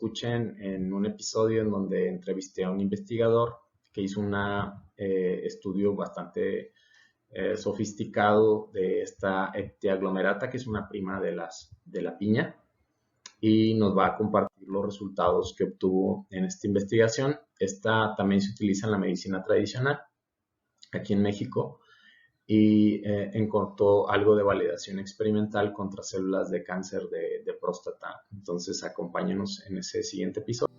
escuchen en un episodio en donde entrevisté a un investigador que hizo un estudio bastante sofisticado de esta heptiaglomerata, que es una prima de la piña, y nos va a compartir los resultados que obtuvo en esta investigación. Esta también se utiliza en la medicina tradicional aquí en México y encontró algo de validación experimental contra células de cáncer de próstata. Entonces, acompáñenos en ese siguiente episodio.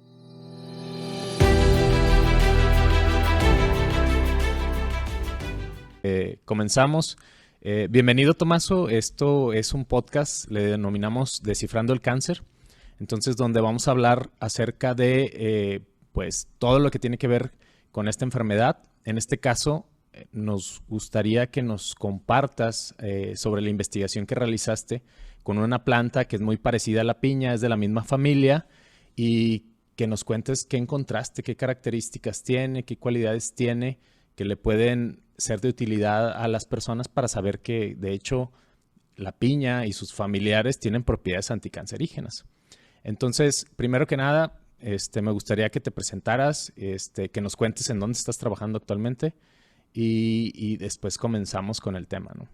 Comenzamos. Bienvenido, Tomaso. Esto es un podcast, le denominamos Descifrando el Cáncer. Entonces, donde vamos a hablar acerca de pues todo lo que tiene que ver con esta enfermedad. En este caso, nos gustaría que nos compartas sobre la investigación que realizaste con una planta que es muy parecida a la piña, es de la misma familia, y que nos cuentes qué encontraste, qué características tiene, qué cualidades tiene que le pueden ser de utilidad a las personas para saber que, de hecho, la piña y sus familiares tienen propiedades anticancerígenas. Entonces, primero que nada, me gustaría que te presentaras, que nos cuentes en dónde estás trabajando actualmente y después comenzamos con el tema, ¿no?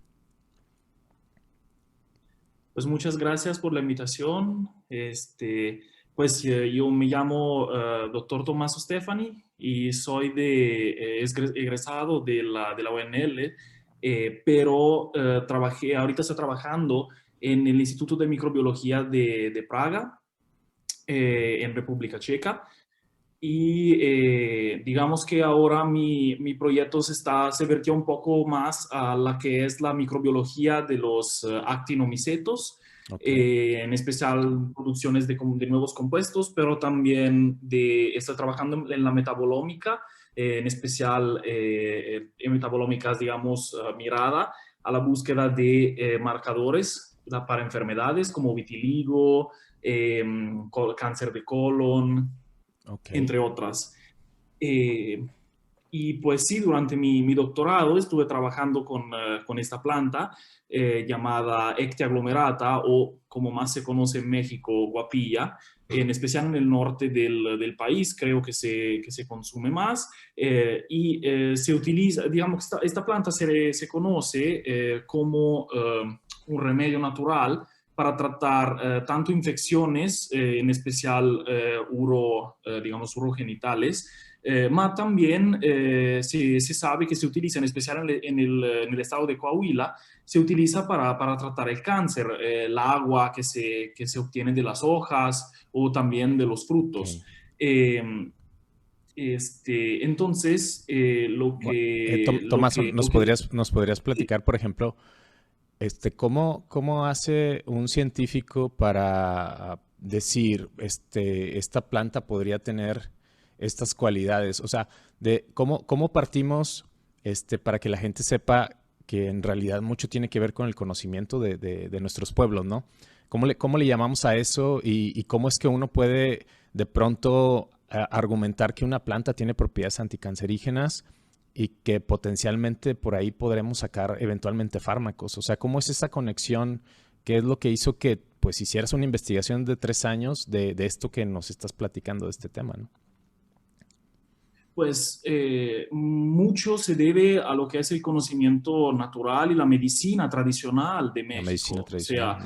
Pues muchas gracias por la invitación. Yo me llamo Dr. Tommaso Stefani y soy egresado de la UNL, pero ahorita estoy trabajando en el Instituto de Microbiología de Praga, en República Checa. Y digamos que ahora mi proyecto se vertió un poco más a la que es la microbiología de los actinomicetos, en especial producciones de nuevos compuestos, pero también estoy trabajando en la metabolómica, en especial en metabolómicas, digamos, mirada a la búsqueda de marcadores para enfermedades como vitiligo, cáncer de colon, entre otras. Y pues sí, durante mi doctorado estuve trabajando con esta planta llamada heptiaglomerata, o como más se conoce en México, guapilla, en especial en el norte del país, creo que se consume más. Se utiliza, digamos, esta planta se conoce como un remedio natural para tratar tanto infecciones, en especial urogenitales, pero también se sabe que se utiliza, en especial en el estado de Coahuila, se utiliza para tratar el cáncer, el agua que se obtiene de las hojas o también de los frutos. Entonces, Tomás, ¿nos podrías platicar, por ejemplo, ¿cómo hace un científico para decir esta planta podría tener estas cualidades? O sea, ¿cómo partimos para que la gente sepa que en realidad mucho tiene que ver con el conocimiento de nuestros pueblos, ¿no? ¿Cómo le llamamos a eso y cómo es que uno puede de pronto argumentar que una planta tiene propiedades anticancerígenas y que potencialmente por ahí podremos sacar eventualmente fármacos? O sea, ¿cómo es esa conexión? ¿Qué es lo que hizo que pues hicieras una investigación de 3 años de esto que nos estás platicando, de este tema, ¿no? Pues mucho se debe a lo que es el conocimiento natural y la medicina tradicional de México. La medicina tradicional. O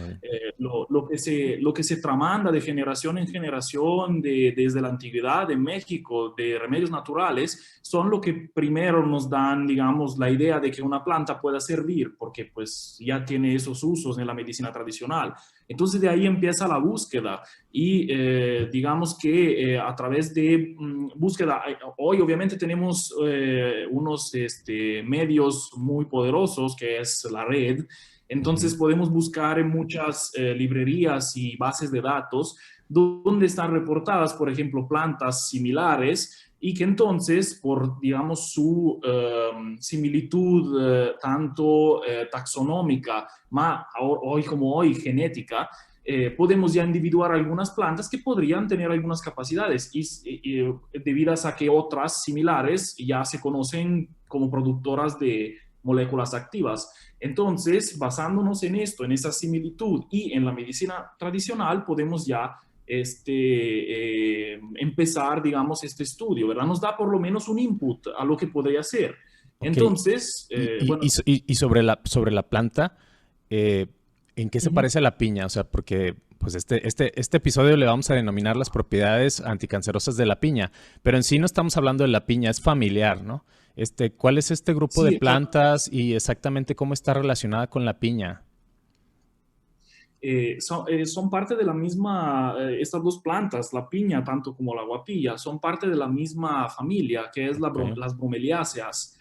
sea, lo que se tramanda de generación en generación desde la antigüedad de México, de remedios naturales, son lo que primero nos dan, digamos, la idea de que una planta pueda servir, porque pues ya tiene esos usos en la medicina tradicional. Entonces de ahí empieza la búsqueda y digamos que a través de búsqueda, hoy obviamente tenemos unos medios muy poderosos, que es la red. Entonces podemos buscar en muchas librerías y bases de datos donde están reportadas, por ejemplo, plantas similares, y que entonces, por, digamos, su similitud tanto taxonómica, hoy como hoy genética, podemos ya individuar algunas plantas que podrían tener algunas capacidades y debidas a que otras similares ya se conocen como productoras de moléculas activas. Entonces, basándonos en esto, en esa similitud y en la medicina tradicional, podemos ya empezar, digamos, este estudio, ¿verdad? Nos da por lo menos un input a lo que podría ser. Ok. Entonces, bueno. Y sobre la planta, ¿en qué se parece a la piña? O sea, porque pues este episodio le vamos a denominar las propiedades anticancerosas de la piña, pero en sí no estamos hablando de la piña, es familiar, ¿no? ¿Cuál es este grupo de Sí, plantas y exactamente cómo está relacionada con la piña? son parte de la misma, estas dos plantas, la piña tanto como la guapilla, son parte de la misma familia, que es Ok, las bromeliáceas.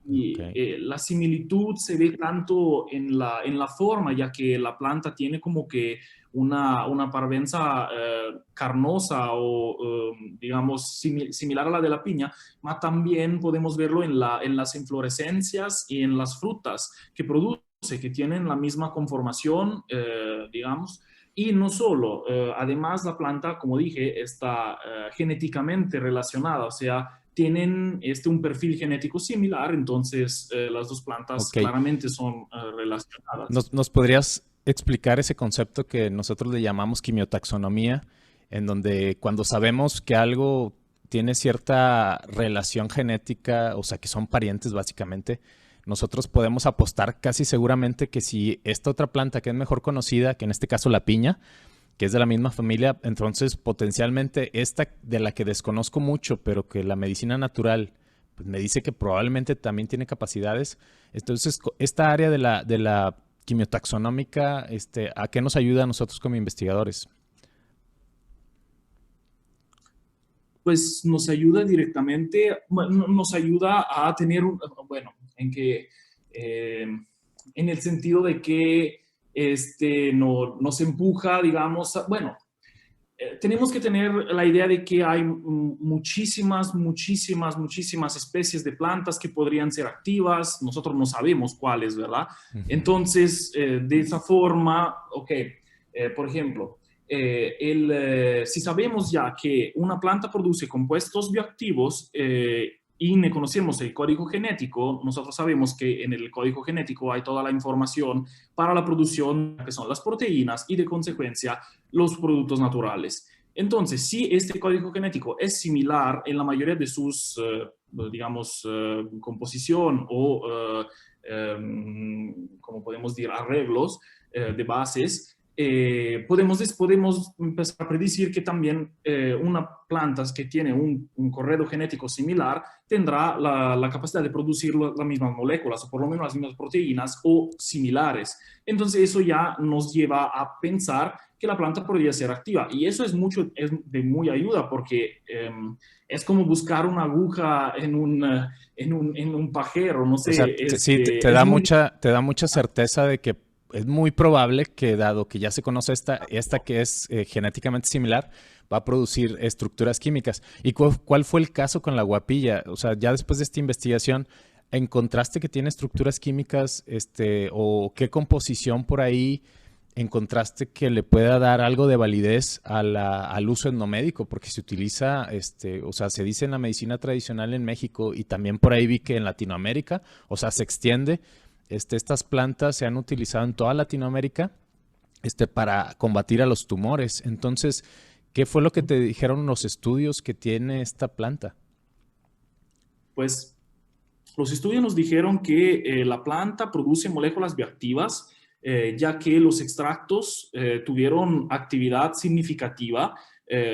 ok, Y la similitud se ve tanto en la forma, ya que la planta tiene como que una parvenza carnosa o, digamos, similar a la de la piña, pero también podemos verlo en las inflorescencias y en las frutas que producen, que tienen la misma conformación, digamos. Y no solo, además la planta, como dije, está genéticamente relacionada, o sea, tienen un perfil genético similar, entonces las dos plantas ok. claramente son relacionadas. ¿Nos podrías explicar ese concepto que nosotros le llamamos quimiotaxonomía, en donde cuando sabemos que algo tiene cierta relación genética, o sea, que son parientes básicamente, nosotros podemos apostar casi seguramente que si esta otra planta que es mejor conocida, que en este caso la piña, que es de la misma familia, entonces potencialmente esta de la que desconozco mucho, pero que la medicina natural pues, me dice que probablemente también tiene capacidades. Entonces, esta área de la quimiotaxonómica, ¿a qué nos ayuda a nosotros como investigadores? Pues nos ayuda directamente, bueno, nos ayuda a tener bueno, eh, en el sentido de que nos empuja, digamos, bueno, tenemos que tener la idea de que hay muchísimas especies de plantas que podrían ser activas. Nosotros no sabemos cuáles, ¿verdad? Ujú. Entonces, de esa forma, ok, por ejemplo, si sabemos ya que una planta produce compuestos bioactivos y ne conocemos el código genético, nosotros sabemos que en el código genético hay toda la información para la producción, que son las proteínas y de consecuencia los productos naturales. Entonces, si este código genético es similar en la mayoría de sus, digamos, composición o, como podemos decir, arreglos de bases, podemos empezar a predecir que también una planta que tiene un correo genético similar tendrá la capacidad de producir las mismas moléculas o por lo menos las mismas proteínas o similares. Entonces eso ya nos lleva a pensar que la planta podría ser activa y eso es de muy ayuda porque es como buscar una aguja en un pajero, no O sea, sé, sí, es muy. te da mucha certeza de que es muy probable que, dado que ya se conoce esta que es genéticamente similar, va a producir estructuras químicas. ¿Y cuál fue el caso con la guapilla? O sea, ya después de esta investigación, ¿encontraste que tiene estructuras químicas, o qué composición por ahí encontraste que le pueda dar algo de validez al uso etnomédico? Porque se utiliza, o sea, se dice en la medicina tradicional en México y también por ahí vi que en Latinoamérica, o sea, se extiende. Estas plantas se han utilizado en toda Latinoamérica, para combatir a los tumores. Entonces, ¿qué fue lo que te dijeron los estudios que tiene esta planta? Pues los estudios nos dijeron que la planta produce moléculas bioactivas, ya que los extractos tuvieron actividad significativa.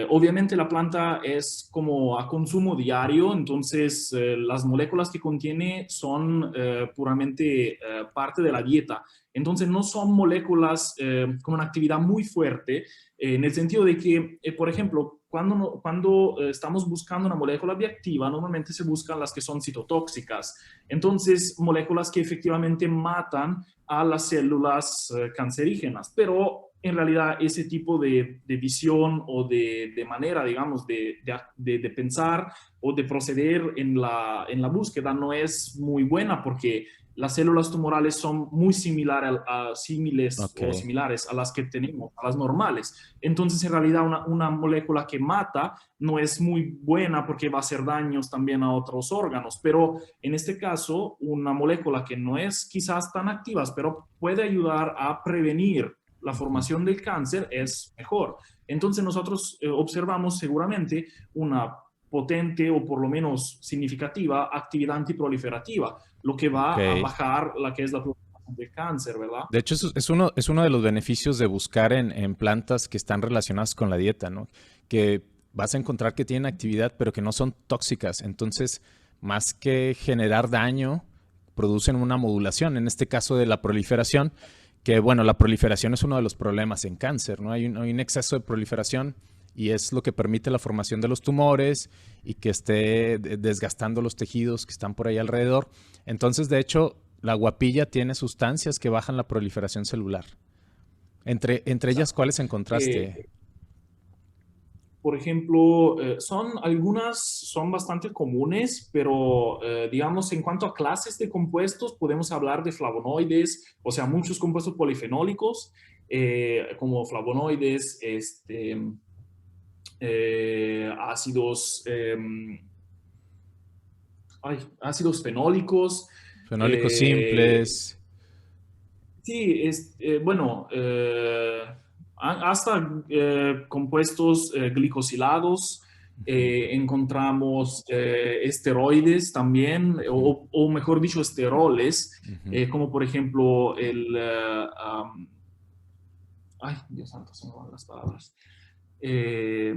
Obviamente la planta es como a consumo diario, entonces las moléculas que contiene son puramente parte de la dieta. Entonces no son moléculas con una actividad muy fuerte, en el sentido de que, por ejemplo, cuando estamos buscando una molécula bioactiva, normalmente se buscan las que son citotóxicas. Entonces, moléculas que efectivamente matan a las células cancerígenas, pero en realidad ese tipo de visión o de manera, digamos, de pensar o de proceder en la búsqueda no es muy buena porque las células tumorales son muy Ok, similares a las que tenemos, a las normales. Entonces, en realidad, una molécula que mata no es muy buena porque va a hacer daños también a otros órganos, pero en este caso, una molécula que no es quizás tan activa, pero puede ayudar a prevenir la formación del cáncer es mejor. Entonces nosotros observamos seguramente una potente o por lo menos significativa actividad antiproliferativa, lo que va a Ok. bajar la que es la proliferación del cáncer, ¿verdad? De hecho, eso es uno de los beneficios de buscar en plantas que están relacionadas con la dieta, ¿no? Que vas a encontrar que tienen actividad, pero que no son tóxicas. Entonces, más que generar daño, producen una modulación, en este caso de la proliferación, que bueno, la proliferación es uno de los problemas en cáncer, ¿no? Hay un exceso de proliferación y es lo que permite la formación de los tumores y que esté desgastando los tejidos que están por ahí alrededor. Entonces, de hecho, la guapilla tiene sustancias que bajan la proliferación celular. Entre ellas, Exacto. ¿cuáles encontraste? Por ejemplo, son bastante comunes, pero digamos, en cuanto a clases de compuestos, podemos hablar de flavonoides, o sea, muchos compuestos polifenólicos, como flavonoides, ácidos, ácidos fenólicos. Fenólicos eh, simples. Sí, bueno, hasta compuestos glicosilados, Ujú, encontramos esteroides también, ujú, o mejor dicho, esteroles, ujú. como por ejemplo ay, Dios santo, se me van las palabras. Eh,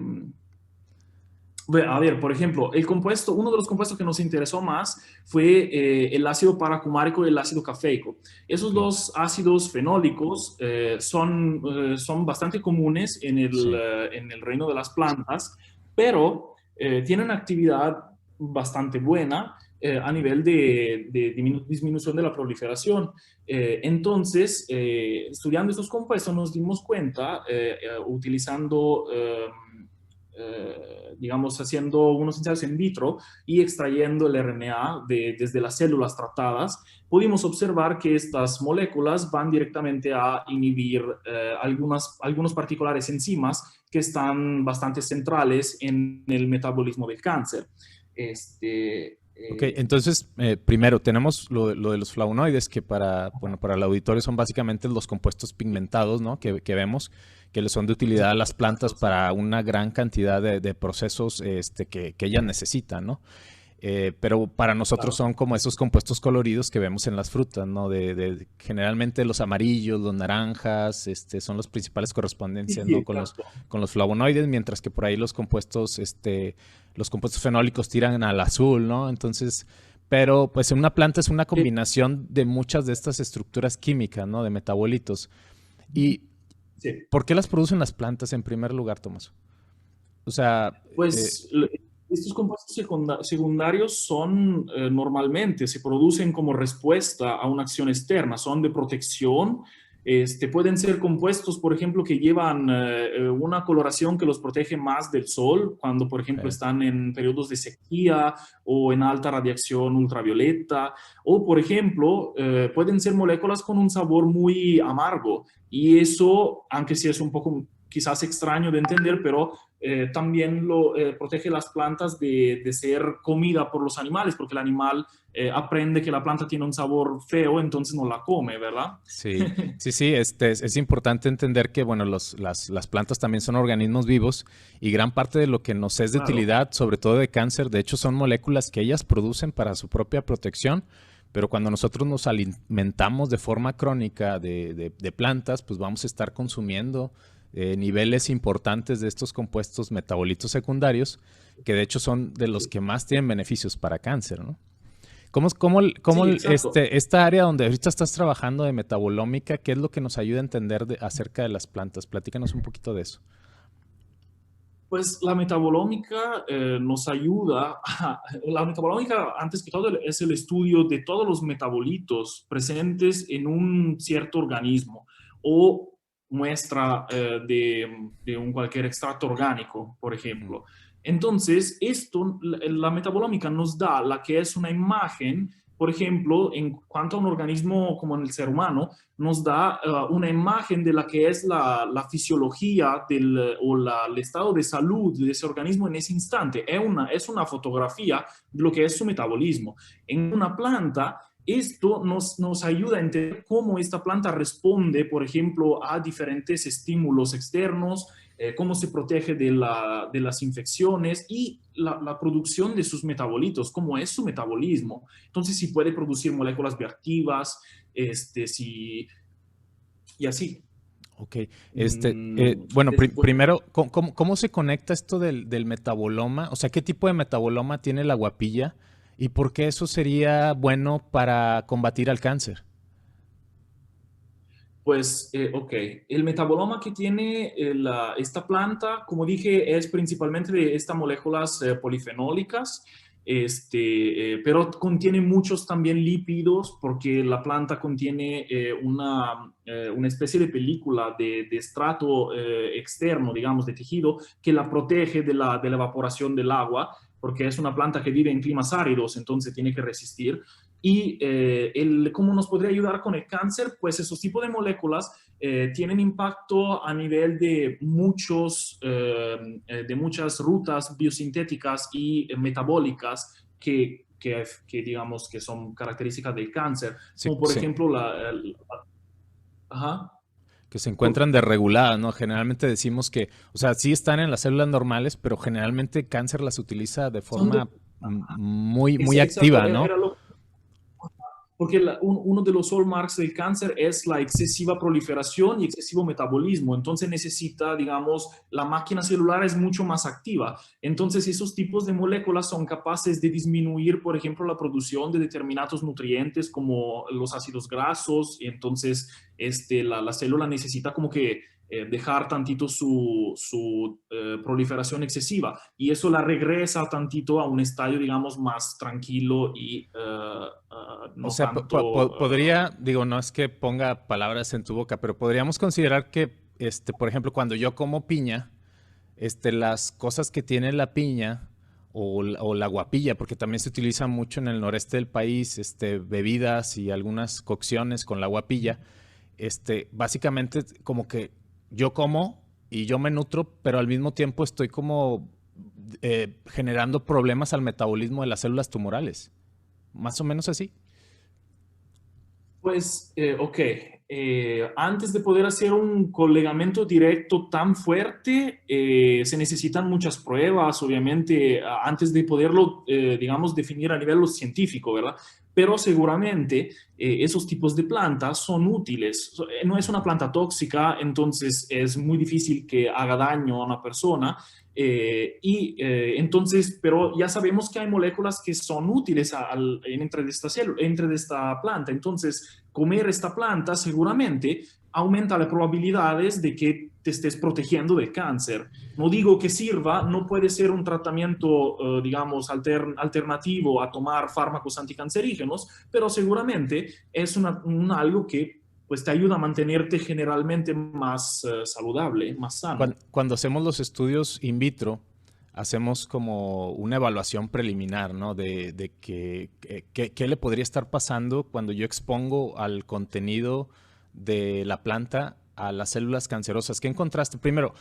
a ver, por ejemplo, uno de los compuestos que nos interesó más fue el ácido paracumárico y el ácido cafeico. Esos Ok, dos ácidos fenólicos son bastante comunes sí. en el reino de las plantas, pero tienen actividad bastante buena a nivel de disminución de la proliferación. Entonces, estudiando estos compuestos nos dimos cuenta, utilizando digamos, haciendo unos ensayos in vitro y extrayendo el RNA desde las células tratadas, pudimos observar que estas moléculas van directamente a inhibir algunos particulares enzimas que están bastante centrales en el metabolismo del cáncer. Este, Ok, entonces, primero tenemos lo de los flavonoides, que bueno, para el auditorio son básicamente los compuestos pigmentados, ¿no? Que vemos, que le son de utilidad a las plantas exacto, sí. para una gran cantidad de procesos que ellas necesitan, ¿no? Pero para nosotros Claro. son como esos compuestos coloridos que vemos en las frutas, ¿no? Generalmente los amarillos, los naranjas, son los principales Sí, correspondencias, sí, ¿no? exacto. Con los flavonoides, mientras que por ahí los compuestos fenólicos tiran al azul, ¿no? Entonces, pero pues en una planta es una Eh, combinación de muchas de estas estructuras químicas, ¿no? De metabolitos. ¿Y sí. por qué las producen las plantas en primer lugar, Tomás? O sea, Pues estos compuestos secundarios son normalmente, se producen como respuesta a una acción externa, son de protección. Pueden ser compuestos, por ejemplo, que llevan una coloración que los protege más del sol, cuando, por ejemplo, ok, están en periodos de sequía o en alta radiación ultravioleta. O, por ejemplo, pueden ser moléculas con un sabor muy amargo. Y eso, aunque sí es un poco quizás extraño de entender, pero también protege las plantas de ser comida por los animales, porque el animal aprende que la planta tiene un sabor feo, entonces no la come, ¿verdad? sí, sí, sí, es importante entender que, bueno, las plantas también son organismos vivos y gran parte de lo que nos es de Claro. utilidad, sobre todo de cáncer, de hecho son moléculas que ellas producen para su propia protección, pero cuando nosotros nos alimentamos de forma crónica de plantas, pues vamos a estar consumiendo niveles importantes de estos compuestos metabolitos secundarios, que de hecho son de los Sí, que más tienen beneficios para cáncer, ¿no? sí, exacto. Esta área donde ahorita estás trabajando de metabolómica, qué es lo que nos ayuda a entender acerca de las plantas? Platícanos un poquito de eso. Pues la metabolómica nos ayuda. La metabolómica, antes que todo, es el estudio de todos los metabolitos presentes en un cierto organismo o muestra de un cualquier extracto orgánico, por Ujú. ejemplo. Entonces, la metabolómica nos da la que es una imagen, por ejemplo, en cuanto a un organismo como en el ser humano, nos da una imagen de la que es la fisiología el estado de salud de ese organismo en ese instante. Es una fotografía de lo que es su metabolismo. En una planta, Esto nos ayuda a entender cómo esta planta responde, por ejemplo, a diferentes estímulos externos, cómo se protege de las infecciones y la producción de sus metabolitos, cómo es su metabolismo. Entonces, si puede producir moléculas bioactivas, y así. Ok, bueno, Después, primero, ¿cómo se conecta esto del metaboloma? O sea, ¿qué tipo de metaboloma tiene la guapilla? ¿Y por qué eso sería bueno para combatir al cáncer? pues, ok, el metaboloma que tiene esta planta, como dije, es principalmente de estas moléculas polifenólicas, pero contiene muchos también lípidos porque la planta contiene una especie de película de estrato externo, digamos, de tejido, que la protege de la evaporación del agua, porque es una planta que vive en climas áridos, entonces tiene que resistir. Y cómo nos podría ayudar con el cáncer, pues esos tipos de moléculas tienen impacto a nivel de muchas rutas biosintéticas y metabólicas que digamos que son características del cáncer, Sí, como por sí, ejemplo ajá. que se encuentran desreguladas, ¿no? Generalmente decimos que, o sea, sí están en las células normales, pero generalmente cáncer las utiliza de Son de, forma muy exacto, activa, ¿no? era lo porque uno de los hallmarks del cáncer es la excesiva proliferación y excesivo metabolismo. Entonces necesita, digamos, la máquina celular es mucho más activa. Entonces esos tipos de moléculas son capaces de disminuir, por ejemplo, la producción de determinados nutrientes como los ácidos grasos. Y entonces la célula necesita como que dejar tantito su proliferación excesiva y eso la regresa tantito a un estadio, digamos, más tranquilo y O no sea, tanto... podría, digo, no es que ponga palabras en tu boca, pero podríamos considerar que, por ejemplo, cuando yo como piña, las cosas que tiene la piña o la guapilla, porque también se utiliza mucho en el noreste del país, bebidas y algunas cocciones con la guapilla, básicamente como que yo como y yo me nutro, pero al mismo tiempo estoy como generando problemas al metabolismo de las células tumorales. Más o menos así. Pues, ok, antes de poder hacer un colegamiento directo tan fuerte, se necesitan muchas pruebas, obviamente, antes de poderlo, digamos, definir a nivel científico, ¿verdad? Pero seguramente esos tipos de plantas son útiles. No es una planta tóxica, entonces es muy difícil que haga daño a una persona. Entonces, pero ya sabemos que hay moléculas que son útiles entre de esta célula, entre de esta planta. Entonces, comer esta planta seguramente aumenta las probabilidades de que te estés protegiendo del cáncer. No digo que sirva, no puede ser un tratamiento, digamos, alternativo a tomar fármacos anticancerígenos, pero seguramente es algo que pues te ayuda a mantenerte generalmente más saludable, más sano. Cuando hacemos los estudios in vitro, hacemos como una evaluación preliminar, ¿no? De qué le podría estar pasando cuando yo expongo al contenido de la planta a las células cancerosas. ¿Qué encontraste? Primero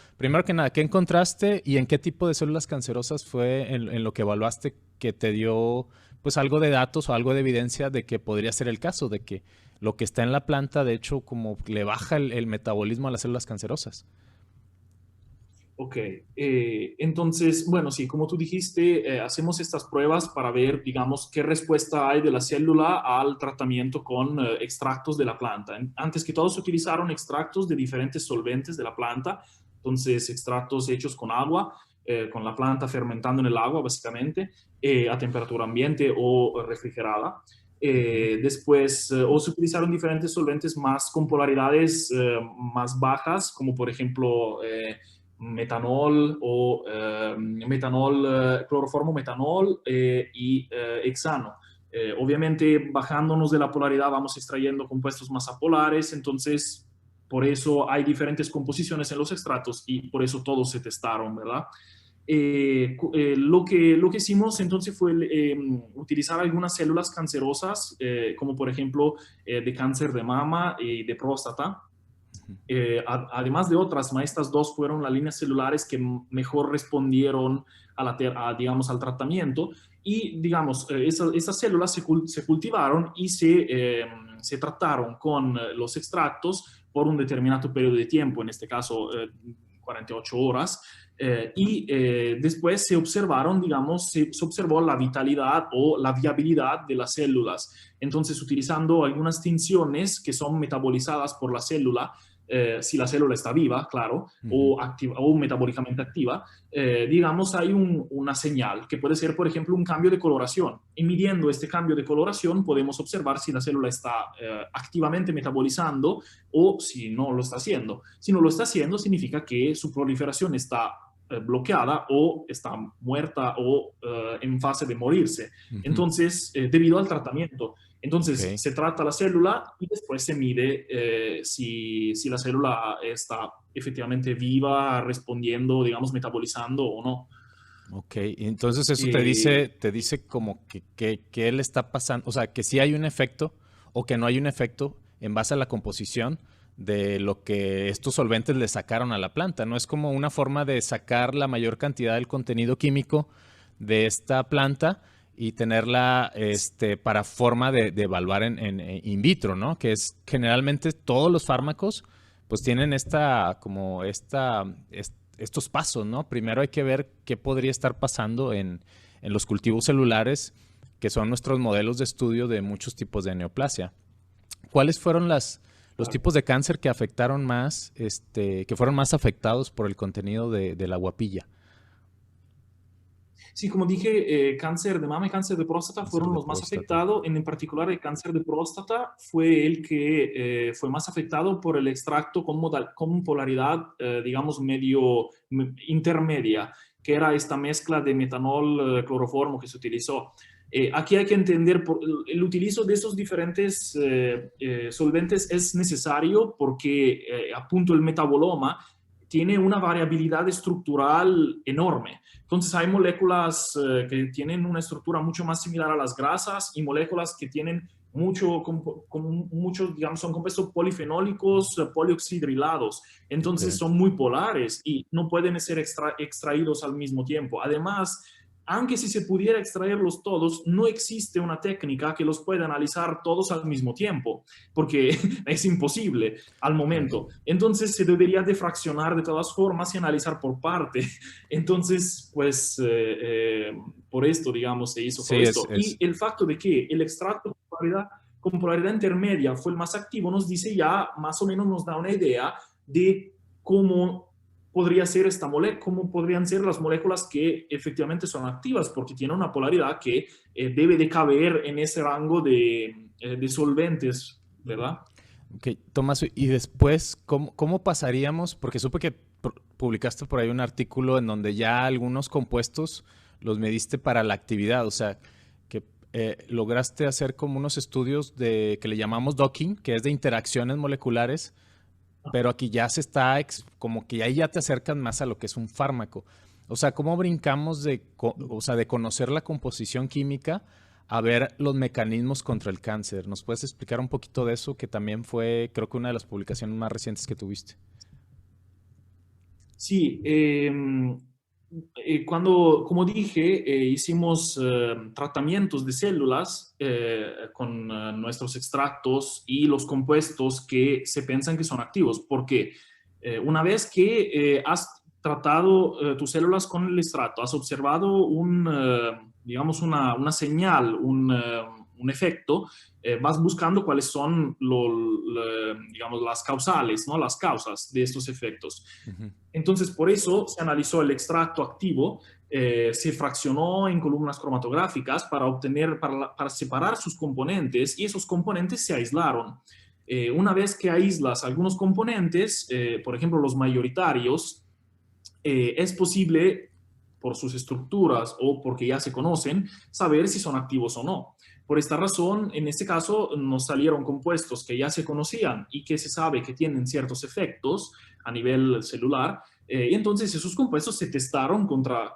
que nada, ¿qué encontraste y en qué tipo de células cancerosas fue en lo que evaluaste que te dio pues algo de datos o algo de evidencia de que podría ser el caso, de que lo que está en la planta, de hecho, como le baja el metabolismo a las células cancerosas? Ok, entonces, bueno, sí, como tú dijiste, hacemos estas pruebas para ver, digamos, qué respuesta hay de la célula al tratamiento con extractos de la planta. Antes que todo, se utilizaron extractos de diferentes solventes de la planta, entonces extractos hechos con agua, con la planta fermentando en el agua, básicamente, a temperatura ambiente o refrigerada. Ujú. Después, o se utilizaron diferentes solventes más con polaridades más bajas, como por ejemplo metanol o cloroformo metanol y hexano. Obviamente, bajándonos de la polaridad vamos extrayendo compuestos más apolares, entonces por eso hay diferentes composiciones en los extractos y por eso todos se testaron, ¿verdad? Lo que hicimos entonces fue utilizar algunas células cancerosas, como por ejemplo de cáncer de mama y de próstata, Además de otras, estas dos fueron las líneas celulares que mejor respondieron digamos, al tratamiento. Y, digamos, esas células se cultivaron y se trataron con los extractos por un determinado periodo de tiempo, en este caso 48 horas, y después se observaron, digamos, se observó la vitalidad o la viabilidad de las células. Entonces, utilizando algunas tinciones que son metabolizadas por la célula, si la célula está viva, claro, o metabólicamente activa, digamos, hay una señal que puede ser, por ejemplo, un cambio de coloración. Y midiendo este cambio de coloración podemos observar si la célula está activamente metabolizando o si no lo está haciendo. Si no lo está haciendo, significa que su proliferación está bloqueada o está muerta o en fase de morirse. Entonces, debido al tratamiento. Entonces, se trata la célula y después se mide si la célula está efectivamente viva, respondiendo, digamos, metabolizando o no. Ok, entonces eso te dice como que le está pasando, o sea, que sí hay un efecto o que no hay un efecto en base a la composición de lo que estos solventes le sacaron a la planta, ¿no? Es como una forma de sacar la mayor cantidad del contenido químico de esta planta y tenerla para forma de evaluar en in vitro, ¿no? Que es generalmente todos los fármacos pues tienen estos pasos, ¿no? Primero hay que ver qué podría estar pasando en los cultivos celulares, que son nuestros modelos de estudio de muchos tipos de neoplasia. ¿Cuáles fueron los tipos de cáncer que afectaron más, que fueron más afectados por el contenido de la guapilla? Sí, como dije, cáncer de mama y cáncer de próstata fueron los más afectados. En particular, el cáncer de próstata fue el que fue más afectado por el extracto con polaridad, digamos, medio intermedia, que era esta mezcla de metanol, cloroformo que se utilizó. Aquí hay que entender, el utilizo de esos diferentes solventes es necesario porque, apunto, el metaboloma tiene una variabilidad estructural enorme. Entonces hay moléculas que tienen una estructura mucho más similar a las grasas y moléculas que tienen muchos, digamos, son compuestos polifenólicos polioxidrilados. Entonces son muy polares y no pueden ser extraídos al mismo tiempo. Además, aunque si se pudiera extraerlos todos, no existe una técnica que los pueda analizar todos al mismo tiempo, porque es imposible al momento. Entonces se debería de fraccionar de todas formas y analizar por parte. Entonces, pues, por esto, digamos, se hizo por esto. Y el facto de que el extracto con polaridad intermedia fue el más activo nos dice ya, más o menos nos da una idea de cómo podría ser esta molécula, cómo podrían ser las moléculas que efectivamente son activas, porque tienen una polaridad que debe de caber en ese rango de solventes, ¿verdad? Ok, Tomás, y después, ¿cómo pasaríamos? Porque supe que publicaste por ahí un artículo en donde ya algunos compuestos los mediste para la actividad, o sea, que lograste hacer como unos estudios que le llamamos docking, que es de interacciones moleculares, pero aquí ya se está, como que ahí ya te acercan más a lo que es un fármaco. O sea, ¿cómo brincamos de conocer la composición química a ver los mecanismos contra el cáncer? ¿Nos puedes explicar un poquito de eso? Que también fue, creo que una de las publicaciones más recientes que tuviste. Sí, como dije, hicimos tratamientos de células con nuestros extractos y los compuestos que se piensan que son activos, porque una vez que has tratado tus células con el extracto, has observado digamos una señal, un efecto, vas buscando cuáles son digamos, las causales, ¿no? Las causas de estos efectos. Entonces, por eso se analizó el extracto activo, se fraccionó en columnas cromatográficas para separar sus componentes y esos componentes se aislaron. Una vez que aíslas algunos componentes, por ejemplo, los mayoritarios, es posible, por sus estructuras o porque ya se conocen, saber si son activos o no. Por esta razón, en este caso, nos salieron compuestos que ya se conocían y que se sabe que tienen ciertos efectos a nivel celular, y entonces esos compuestos se testaron contra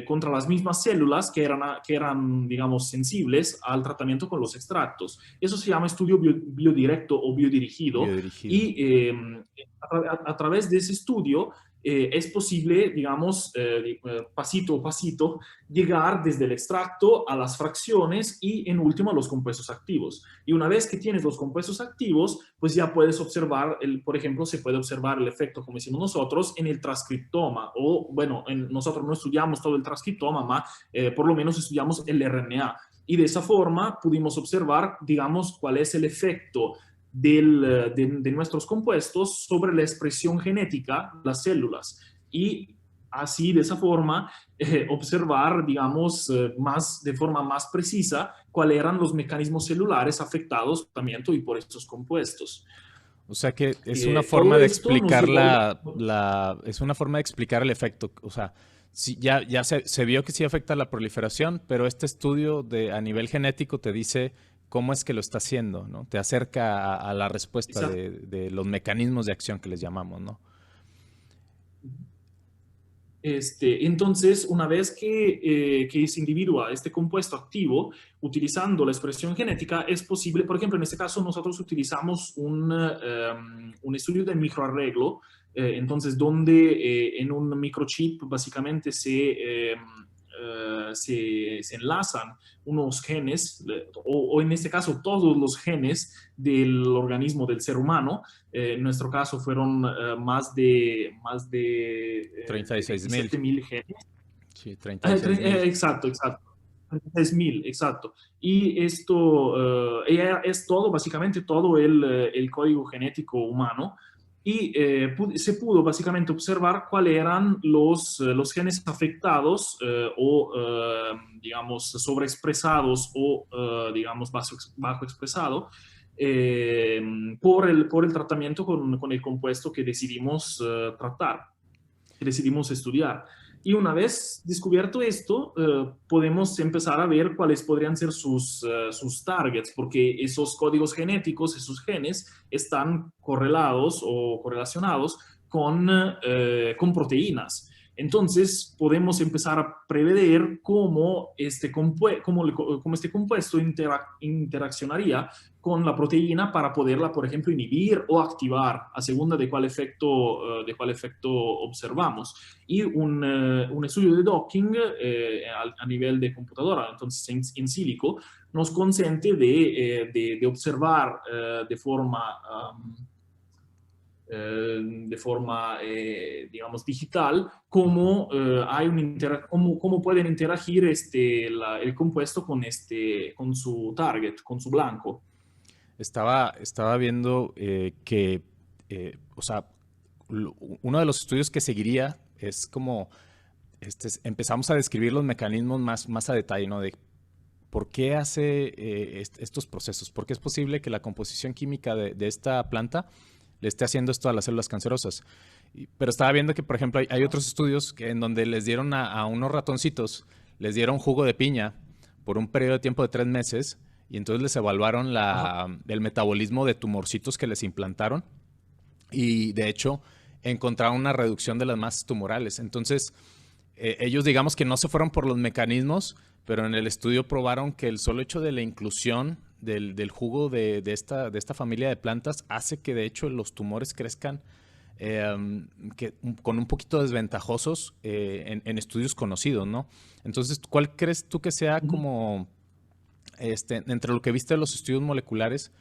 contra las mismas células que eran, digamos, sensibles al tratamiento con los extractos. Eso se llama estudio biodirecto o biodirigido. Biodirigido. Y a través de ese estudio es posible, digamos, pasito a pasito, llegar desde el extracto a las fracciones y en último a los compuestos activos. Y una vez que tienes los compuestos activos, pues ya puedes observar, por ejemplo, se puede observar el efecto, como decimos nosotros, en el transcriptoma. O bueno, nosotros no estudiamos todo el transcriptoma, por lo menos estudiamos el RNA. Y de esa forma pudimos observar, digamos, cuál es el efecto de nuestros compuestos sobre la expresión genética de las células. Y así, de esa forma, observar, digamos, de forma más precisa cuáles eran los mecanismos celulares afectados por el tratamiento y por estos compuestos. O sea que es una forma de explicar es una forma de explicar el efecto. O sea, sí, ya se vio que sí afecta la proliferación, pero este estudio a nivel genético te dice cómo es que lo está haciendo, ¿no? Te acerca a la respuesta de los mecanismos de acción que les llamamos, ¿no? Entonces, una vez que se individúa este compuesto activo, utilizando la expresión genética, es posible, por ejemplo, en este caso nosotros utilizamos un estudio de microarreglo, entonces donde en un microchip básicamente se enlazan unos genes, o en este caso todos los genes del organismo del ser humano. En nuestro caso fueron más de 36,000 genes. Sí, 36,000. Exacto. 36,000, exacto. Y esto es todo, básicamente todo el código genético humano. Y se pudo básicamente observar cuáles eran los genes afectados digamos, sobreexpresados o, digamos, bajo expresado por el tratamiento con el compuesto que decidimos tratar, que decidimos estudiar. Y una vez descubierto esto, podemos empezar a ver cuáles podrían ser sus targets, porque esos códigos genéticos, esos genes, están correlados o correlacionados con proteínas. Entonces, podemos empezar a prever cómo este compuesto interaccionaría con la proteína para poderla, por ejemplo, inhibir o activar, a segunda de cuál efecto observamos. Y un estudio de docking a nivel de computadora, entonces en sílico, nos consente de observar de forma digamos, digital, cómo pueden interagir el compuesto con su target, con su blanco. Estaba viendo que, o sea, uno de los estudios que seguiría es como empezamos a describir los mecanismos más a detalle, ¿no? De por qué hace estos procesos, por qué es posible que la composición química de esta planta le esté haciendo esto a las células cancerosas. Pero estaba viendo que, por ejemplo, hay otros estudios en donde les dieron a unos ratoncitos, les dieron jugo de piña por un periodo de tiempo de 3 meses y entonces les evaluaron el metabolismo de tumorcitos que les implantaron y, de hecho, encontraron una reducción de las masas tumorales. Entonces, ellos digamos que no se fueron por los mecanismos, pero en el estudio probaron que el solo hecho de la inclusión del jugo de esta familia de plantas hace que de hecho los tumores crezcan con un poquito desventajosos en estudios conocidos, ¿no? Entonces, ¿cuál crees tú que sea como entre lo que viste de los estudios moleculares,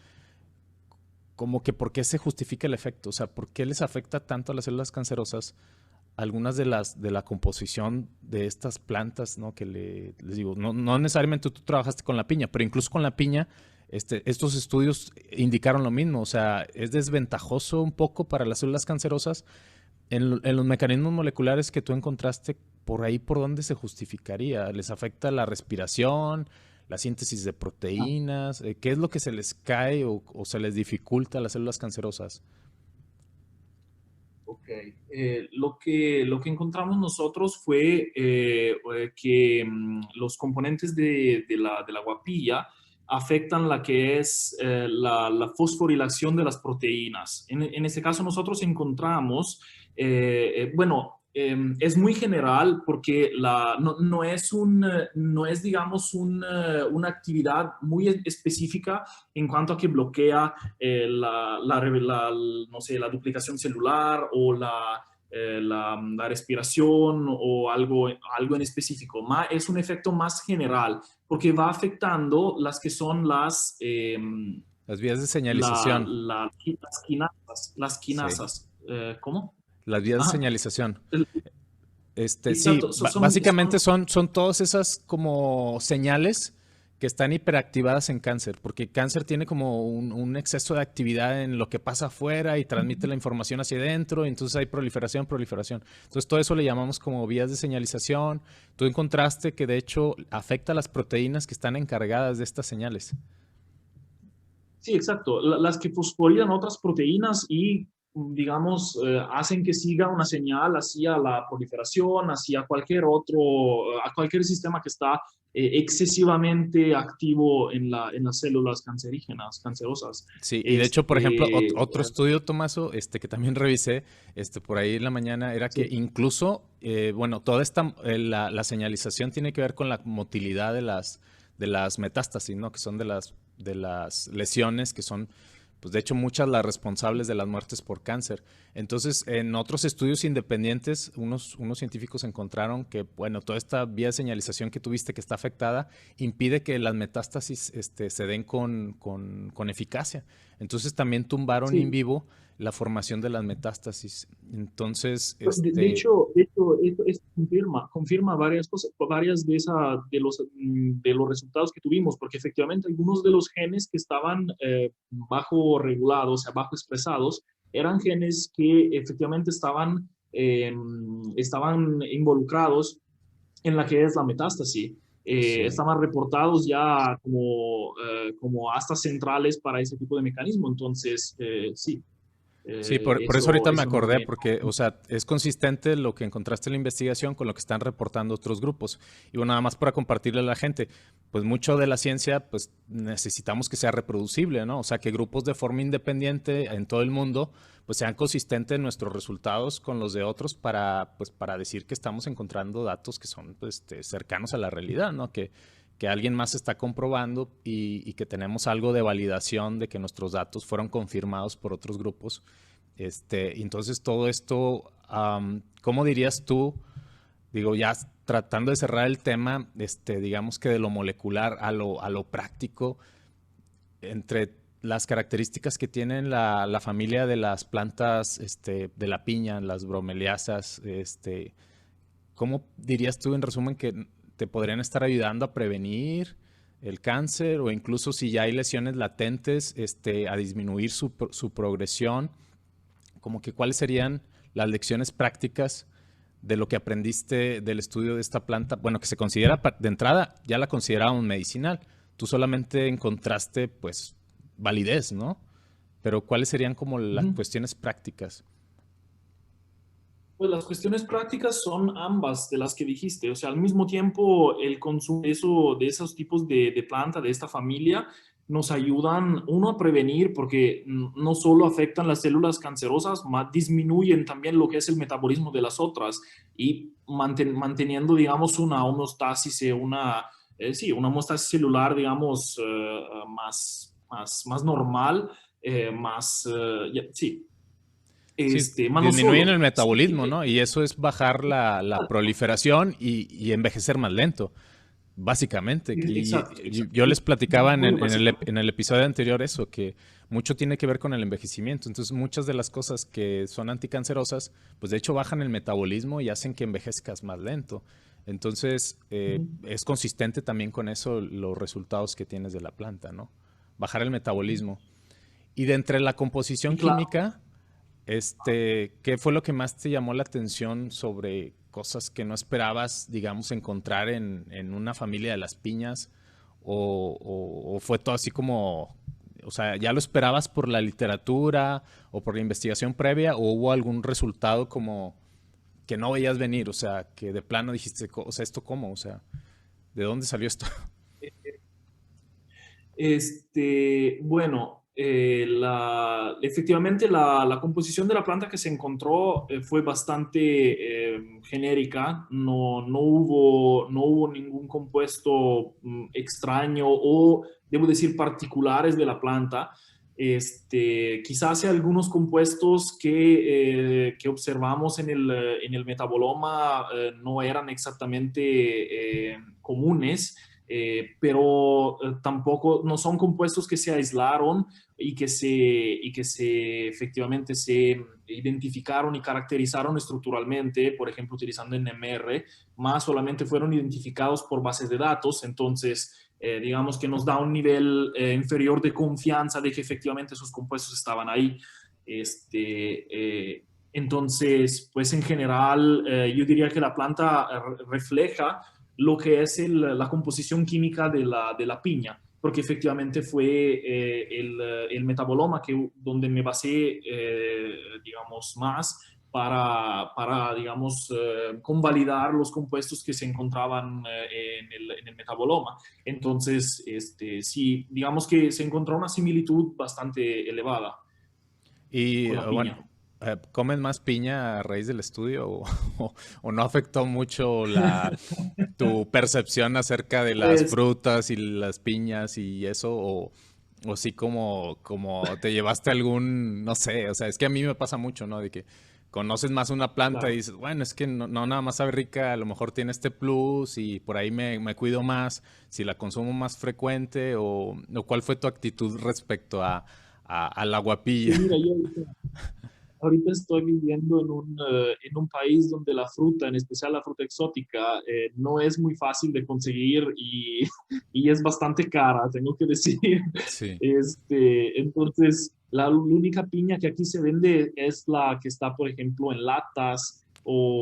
como que por qué se justifica el efecto? O sea, ¿por qué les afecta tanto a las células cancerosas algunas de la composición de estas plantas, ¿no? Que les digo, no necesariamente tú trabajaste con la piña, pero incluso con la piña, estos estudios indicaron lo mismo. O sea, es desventajoso un poco para las células cancerosas. En los mecanismos moleculares que tú encontraste, por ahí, ¿por dónde se justificaría? ¿Les afecta la respiración, la síntesis de proteínas? ¿Qué es lo que se les cae o se les dificulta a las células cancerosas? Ok, lo que encontramos nosotros fue que los componentes de la guapilla afectan la que es la fosforilación de las proteínas. En este caso nosotros encontramos, bueno, es muy general porque no es, digamos, una actividad muy específica en cuanto a que bloquea no sé, la duplicación celular o la respiración o algo en específico. Es un efecto más general porque va afectando las que son Las vías de señalización. las Sí. quinasas. ¿Cómo? Las vías de Ajá. señalización. Sí, Exacto, básicamente son todas esas como señales que están hiperactivadas en cáncer, porque cáncer tiene como un exceso de actividad en lo que pasa afuera y transmite la información hacia adentro, y entonces hay proliferación, proliferación. Entonces todo eso le llamamos como vías de señalización. Tú encontraste que de hecho afecta a las proteínas que están encargadas de estas señales. sí, exacto. Las que fosforilan otras proteínas y, digamos, hacen que siga una señal hacia la proliferación, hacia a cualquier sistema que está excesivamente activo en las células cancerígenas, cancerosas. Sí, y de hecho, por ejemplo, Este, otro estudio, Tomaso, que también revisé, por ahí en la mañana, era que sí, incluso, bueno, toda la señalización tiene que ver con la motilidad de las metástasis, ¿no? Que son de las lesiones que son, pues de hecho, muchas las responsables de las muertes por cáncer. Entonces, en otros estudios independientes, unos científicos encontraron que, bueno, toda esta vía de señalización que tuviste que está afectada impide que las metástasis se den con eficacia. Entonces, también tumbaron in sí. vivo la formación de las metástasis. Entonces, Esto confirma varias cosas, varias de los resultados que tuvimos, porque efectivamente algunos de los genes que estaban bajo regulados, o sea, bajo expresados, eran genes que efectivamente estaban involucrados en la que es la metástasis. sí. Estaban reportados ya como astas centrales para ese tipo de mecanismo. Entonces, sí, Sí, por eso ahorita me eso no acordé, me... porque, o sea, es consistente lo que encontraste en la investigación con lo que están reportando otros grupos. Y bueno, nada más para compartirle a la gente, pues mucho de la ciencia, pues necesitamos que sea reproducible, ¿no? O sea, que grupos de forma independiente en todo el mundo, pues sean consistentes nuestros resultados con los de otros pues, para decir que estamos encontrando datos que son pues, cercanos a la realidad, ¿no? Que alguien más está comprobando y que tenemos algo de validación de que nuestros datos fueron confirmados por otros grupos. Entonces todo esto, ¿cómo dirías tú? Digo, ya tratando de cerrar el tema, digamos que de lo molecular a lo práctico, entre las características que tienen la familia de las plantas de la piña, las bromeliasas, ¿cómo dirías tú en resumen que te podrían estar ayudando a prevenir el cáncer o incluso si ya hay lesiones latentes, a disminuir su progresión? Como que cuáles serían las lecciones prácticas de lo que aprendiste del estudio de esta planta, bueno, que se considera de entrada, ya la considerábamos medicinal. Tú solamente encontraste, pues, validez, ¿no? Pero ¿cuáles serían como las Ujú. cuestiones prácticas? Pues las cuestiones prácticas son ambas de las que dijiste. O sea, al mismo tiempo, el consumo de esos tipos de planta, de esta familia, nos ayudan, uno, a prevenir, porque no solo afectan las células cancerosas, más disminuyen también lo que es el metabolismo de las otras y manteniendo, digamos, una homeostasis, sí, una homeostasis celular, digamos, más normal, sí, Sí, más no disminuyen el solo. Sí, metabolismo, ¿no? Y eso es bajar la proliferación y envejecer más lento, básicamente. exacto, Y exacto. yo les platicaba Muy básicamente. en el episodio anterior eso, que mucho tiene que ver con el envejecimiento. Entonces, muchas de las cosas que son anticancerosas, pues de hecho bajan el metabolismo y hacen que envejezcas más lento. Entonces, Ujú. es consistente también con eso los resultados que tienes de la planta, ¿no? Bajar el metabolismo. Y de entre la composición Y claro, química, ¿qué fue lo que más te llamó la atención sobre cosas que no esperabas, digamos, encontrar en una familia de las piñas? O fue todo así como, o sea, ¿ya lo esperabas por la literatura o por la investigación previa? ¿O hubo algún resultado como que no veías venir? O sea, que de plano dijiste, o sea, ¿esto cómo? O sea, ¿de dónde salió esto? bueno, efectivamente la composición de la planta que se encontró fue bastante genérica, no hubo ningún compuesto extraño o, debo decir, particulares de la planta. Quizás hay algunos compuestos que observamos en el metaboloma no eran exactamente comunes, pero tampoco no son compuestos que se aislaron y que se efectivamente se identificaron y caracterizaron estructuralmente, por ejemplo, utilizando NMR, más solamente fueron identificados por bases de datos. Entonces, digamos que nos da un nivel inferior de confianza de que efectivamente esos compuestos estaban ahí. Entonces, pues en general, yo diría que la planta refleja lo que es la composición química de la piña, porque efectivamente fue el metaboloma donde me basé, digamos, más digamos, convalidar los compuestos que se encontraban en el metaboloma. Entonces, sí, digamos que se encontró una similitud bastante elevada Y con la bueno, piña. ¿comen más piña a raíz del estudio o no afectó mucho tu percepción acerca de las Pues, frutas y las piñas y eso? O sí como te llevaste algún, no sé, o sea, es que a mí me pasa mucho, ¿no? De que conoces más una planta y claro. dices, bueno, es que no nada más sabe rica, a lo mejor tiene este plus y por ahí me cuido más, si la consumo más frecuente o ¿cuál fue tu actitud respecto a la Sí, guapilla? mira, ahorita estoy viviendo en un país donde la fruta, en especial la fruta exótica, no es muy fácil de conseguir y es bastante cara, tengo que decir. Sí, Entonces, la única piña que aquí se vende es la que está, por ejemplo, en latas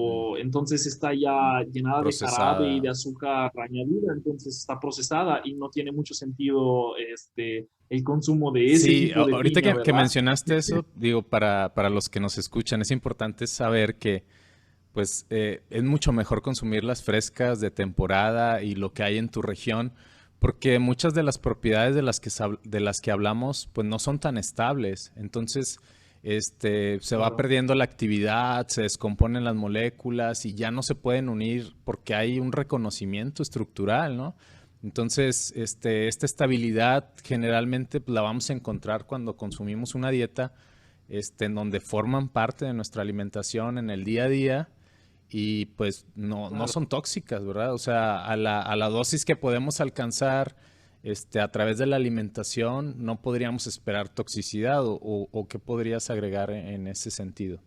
mm, o entonces está ya llenada de jarabe y procesada. de azúcar añadida, entonces está procesada y no tiene mucho sentido el consumo de ese Sí, tipo de ahorita piña, que ¿verdad? mencionaste eso, digo, para los que nos escuchan, es importante saber que pues es mucho mejor consumir las frescas de temporada y lo que hay en tu región, porque muchas de las propiedades de las que hablamos, pues no son tan estables. Entonces, se va Claro. perdiendo la actividad, se descomponen las moléculas y ya no se pueden unir porque hay un reconocimiento estructural, ¿no? Entonces, esta estabilidad generalmente pues, la vamos a encontrar cuando consumimos una dieta en donde forman parte de nuestra alimentación en el día a día y pues no Claro. son tóxicas, ¿verdad? O sea, a la dosis que podemos alcanzar a través de la alimentación no podríamos esperar toxicidad o qué podrías agregar en ese sentido.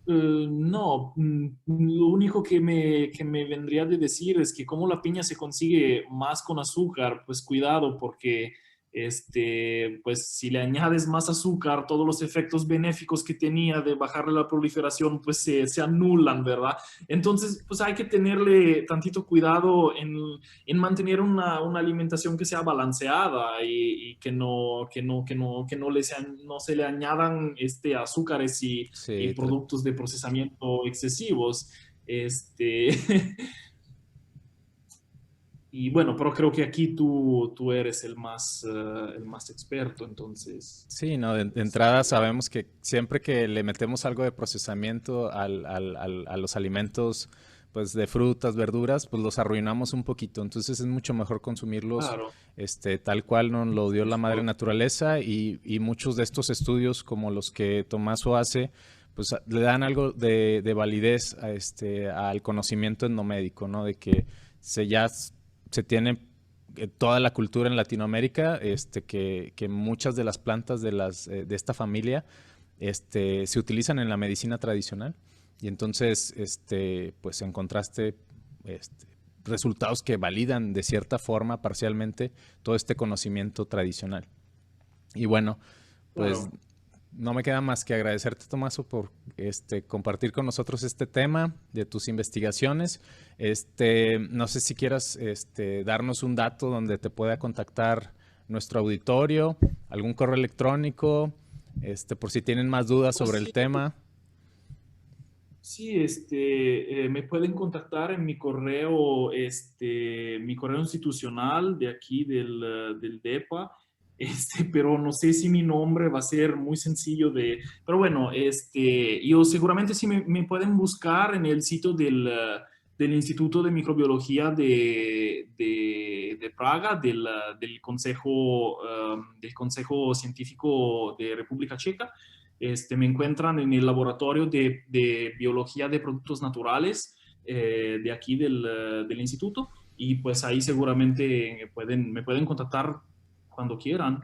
No, lo único que me vendría de decir es que como la piña se consigue más con azúcar, pues cuidado porque pues si le añades más azúcar, todos los efectos benéficos que tenía de bajarle la proliferación, pues se anulan, ¿verdad? Entonces, pues hay que tenerle tantito cuidado en mantener una alimentación que sea balanceada y que no, no se le añadan azúcares y Sí, productos de procesamiento excesivos. Este, y bueno, pero creo que aquí tú eres el más experto, entonces, sí, no, de entrada sabemos que siempre que le metemos algo de procesamiento a los alimentos, pues de frutas, verduras, pues los arruinamos un poquito. Entonces es mucho mejor consumirlos, claro, tal cual nos lo dio la madre mejor, naturaleza y muchos de estos estudios, como los que Tomaso hace, pues le dan algo de validez a al conocimiento endomédico, ¿no? De que se tiene toda la cultura en Latinoamérica, que muchas de las plantas de esta familia se utilizan en la medicina tradicional. Y entonces, pues encontraste este, resultados que validan de cierta forma, parcialmente, todo este conocimiento tradicional. Y bueno, pues claro. no me queda más que agradecerte, Tomaso, por compartir con nosotros este tema de tus investigaciones. No sé si quieras darnos un dato donde te pueda contactar nuestro auditorio, algún correo electrónico, por si tienen más dudas Pues sobre el sí, tema. sí, me pueden contactar en mi correo institucional de aquí del DEPA, pero no sé si mi nombre va a ser muy sencillo de... Pero bueno, yo seguramente sí me pueden buscar en el sitio del Instituto de Microbiología de Praga, del Consejo Científico de República Checa. Me encuentran en el laboratorio de Biología de Productos Naturales de aquí del instituto, y pues ahí seguramente me pueden contactar cuando quieran.